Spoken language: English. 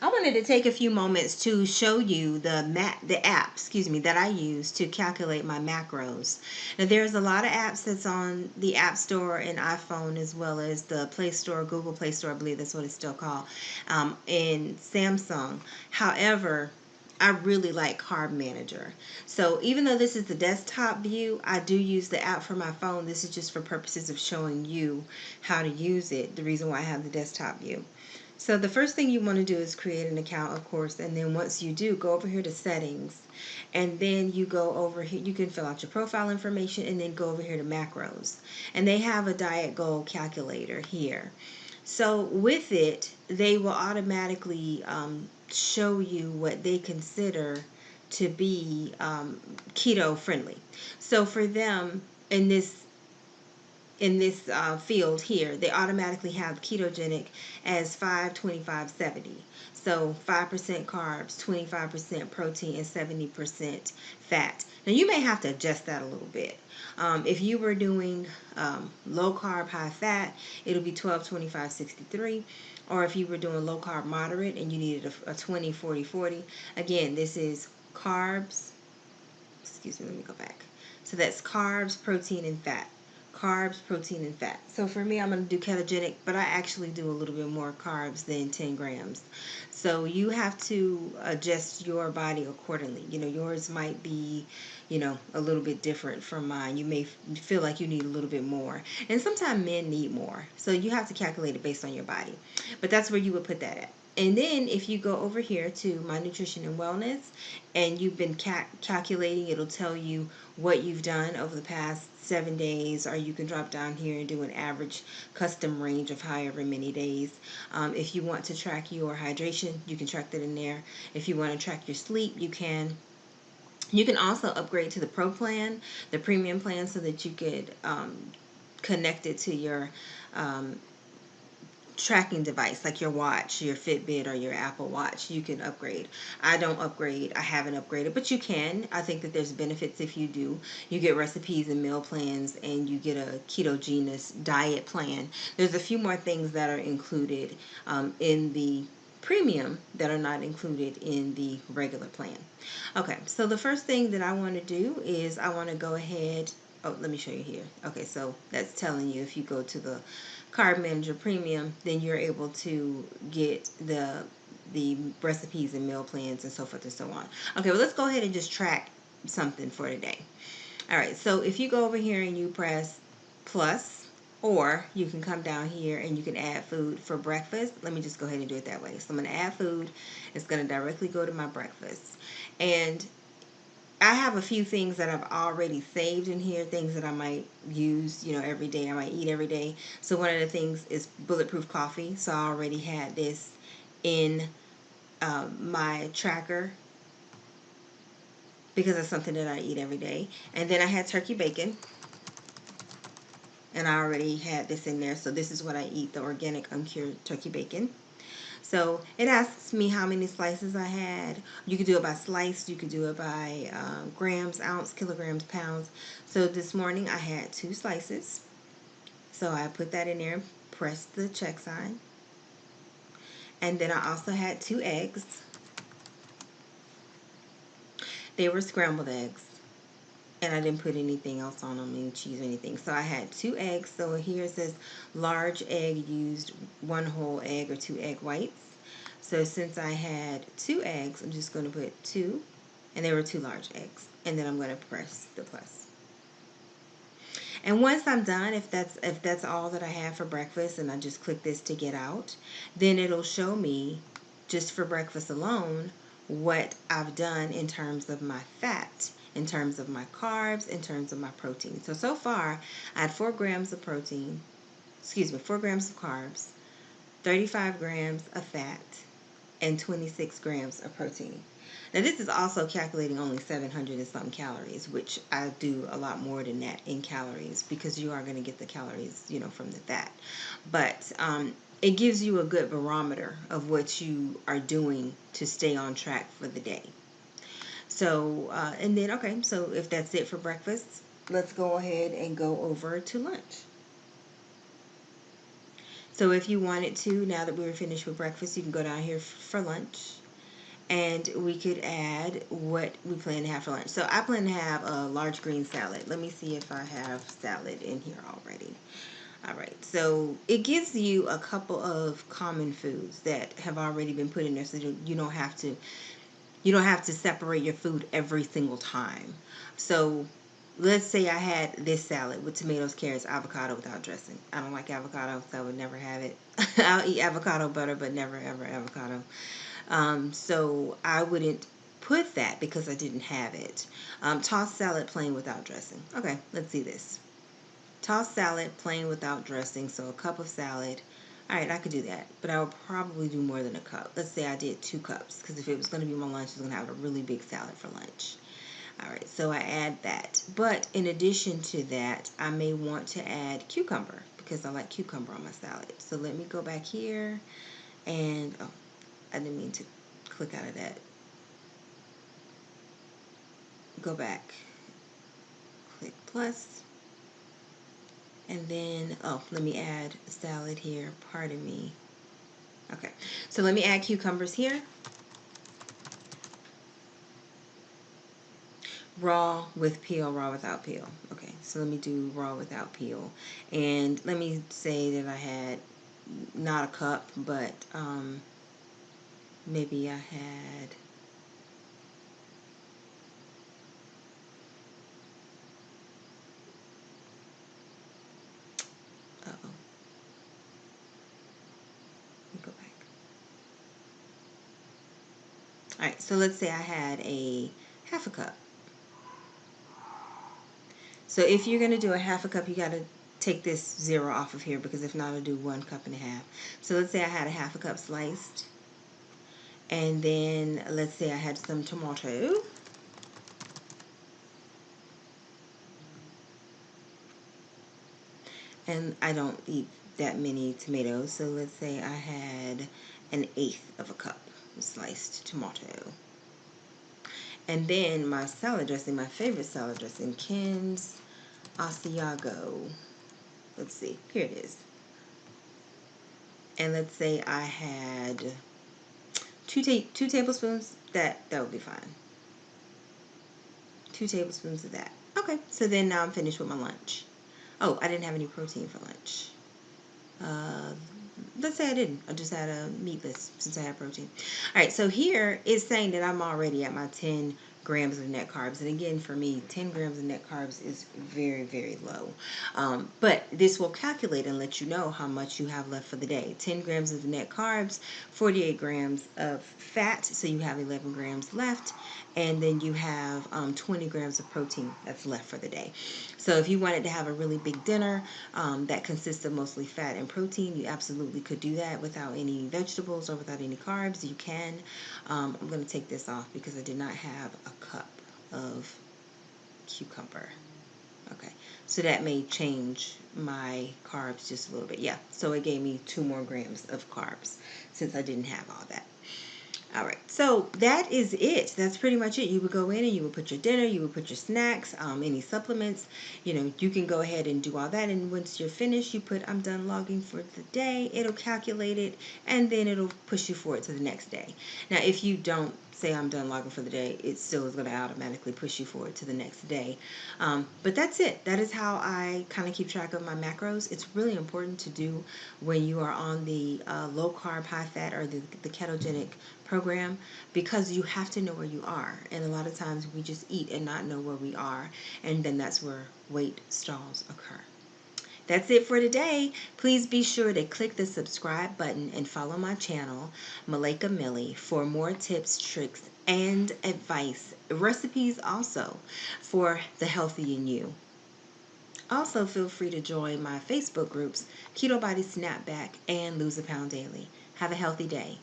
I wanted to take a few moments to show you the app, that I use to calculate my macros. Now, there's a lot of apps that's on the App Store and iPhone, as well as the Play Store, Google Play Store, I believe that's what it's still called, and Samsung. However, I really like Carb Manager. So even though this is the desktop view, I do use the app for my phone. This is just for purposes of showing you how to use it, the reason why I have the desktop view. So the first thing you want to do is create an account, of course, and then once you do, go over here to settings, and then you go over here, you can fill out your profile information, and then go over here to macros. And they have a diet goal calculator here. So with it, they will automatically show you what they consider to be keto friendly. So for them, in this field here, they automatically have ketogenic as 5-25-70. So 5% carbs, 25% protein, and 70% fat. Now you may have to adjust that a little bit. If you were doing low carb, high fat, it'll be 12-25-63. Or if you were doing low carb, moderate, and you needed a 20-40-40, again, this is carbs. Excuse me, let me go back. So that's carbs, protein, and fat. Carbs, protein, and fat. So for me, I'm going to do ketogenic, but I actually do a little bit more carbs than 10 grams. So you have to adjust your body accordingly. Yours might be, a little bit different from mine. You may feel like you need a little bit more. And sometimes men need more. So you have to calculate it based on your body. But that's where you would put that at. And then if you go over here to my nutrition and wellness, and you've been calculating, it'll tell you what you've done over the past 7 days, or you can drop down here and do an average custom range of however many days. If you want to track your hydration, you can track that in there. If you want to track your sleep, you can. You can also upgrade to the Pro plan, the premium plan, so that you could connect it to your tracking device, like your watch, your Fitbit, or your Apple Watch. You can upgrade. I don't upgrade. I haven't upgraded, but you can. I think that there's benefits if you do. You get recipes and meal plans, and you get a ketogenic diet plan. There's a few more things that are included in the premium that are not included in the regular plan. Okay, so the first thing that I want to do is I want to go ahead. Oh, let me show you here. Okay, so that's telling you if you go to the Carb Manager Premium, then you're able to get the recipes and meal plans and so forth and so on. Okay, well, let's go ahead and just track something for today. All right, so if you go over here and you press plus, or you can come down here and you can add food for breakfast. Let me just go ahead and do it that way. So I'm going to add food. It's going to directly go to my breakfast. And I have a few things that I've already saved in here, things that I might use, every day. I might eat every day. So one of the things is bulletproof coffee. So I already had this in my tracker because it's something that I eat every day. And then I had turkey bacon, and I already had this in there. So this is what I eat, the organic uncured turkey bacon. So it asks me how many slices I had. You could do it by slice. You could do it by grams, ounce, kilograms, pounds. So this morning I had 2 slices. So I put that in there, pressed the check sign. And then I also had 2 eggs. They were scrambled eggs. And I didn't put anything else on them, any cheese or anything. So I had 2 eggs. So here it says large egg used 1 whole egg or 2 egg whites. So since I had 2 eggs, I'm just going to put 2, and they were 2 large eggs. And then I'm going to press the plus. And once I'm done, if that's all that I have for breakfast, and I just click this to get out, then it'll show me just for breakfast alone what I've done in terms of my fat, in terms of my carbs, in terms of my protein. So far, I had 4 grams of protein, 4 grams of carbs, 35 grams of fat, and 26 grams of protein. Now this is also calculating only 700 and something calories, which I do a lot more than that in calories because you are going to get the calories, from the fat. But it gives you a good barometer of what you are doing to stay on track for the day. So, and then, okay, so if that's it for breakfast, let's go ahead and go over to lunch. So if you wanted to, now that we were finished with breakfast, you can go down here for lunch, and we could add what we plan to have for lunch. So I plan to have a large green salad. Let me see if I have salad in here already. All right, so it gives you a couple of common foods that have already been put in there, so you don't have to separate your food every single time. So let's say I had this salad with tomatoes, carrots, avocado without dressing. I don't like avocado, so I would never have it. I'll eat avocado butter, but never ever avocado. So I wouldn't put that because I didn't have it. Tossed salad plain without dressing. Okay, let's see this. Tossed salad plain without dressing, so a cup of salad. All right, I could do that, but I would probably do more than a cup. Let's say I did 2 cups, because if it was going to be my lunch, I was going to have a really big salad for lunch. All right, so I add that. But in addition to that, I may want to add cucumber, because I like cucumber on my salad. So let me go back here, and oh, I didn't mean to click out of that. Go back, click plus, and then, oh, let me add salad here. Pardon me. Okay, so let me add cucumbers here. Raw with peel, raw without peel. Okay, so let me do raw without peel. And let me say that I had not a cup, but maybe I had, uh-oh, let me go back. All right, so let's say I had a half a cup. So if you're going to do a half a cup, you got to take this 0 off of here, because if not, I'll do 1.5 cups. So let's say I had a half a cup sliced, and then let's say I had some tomato, and I don't eat that many tomatoes, so let's say I had 1/8 of a cup sliced tomato. And then my salad dressing, my favorite salad dressing, Ken's Asiago. Let's see, here it is. And let's say I had two tablespoons. That would be fine. 2 tablespoons of that. Okay, so then now I'm finished with my lunch. Oh, I didn't have any protein for lunch. Uh, let's say I didn't. I just had a meatless since I had protein. All right, so here it's saying that I'm already at my 10 grams of net carbs. And again, for me, 10 grams of net carbs is very, very low. But this will calculate and let you know how much you have left for the day. 10 grams of net carbs, 48 grams of fat, so you have 11 grams left. And then you have 20 grams of protein that's left for the day. So if you wanted to have a really big dinner that consists of mostly fat and protein, you absolutely could do that without any vegetables or without any carbs. You can. I'm going to take this off because I did not have a cup of cucumber. Okay, so that may change my carbs just a little bit. Yeah, so it gave me 2 more grams of carbs since I didn't have all that. All right, so that is it. That's pretty much it. You would go in and you would put your dinner, you would put your snacks, any supplements. You can go ahead and do all that. And once you're finished, you put I'm done logging for the day. It'll calculate it, and then it'll push you forward to the next day. Now, if you don't say I'm done logging for the day, it still is going to automatically push you forward to the next day. But that's it. That is how I kind of keep track of my macros. It's really important to do when you are on the low carb, high fat, or the ketogenic program, because you have to know where you are. And a lot of times we just eat and not know where we are, and then that's where weight stalls occur. That's it for today. Please be sure to click the subscribe button and follow my channel, Malika Millie, for more tips, tricks, and advice. Recipes also for the healthy in you. Also, feel free to join my Facebook groups, Keto Body Snapback and Lose a Pound Daily. Have a healthy day.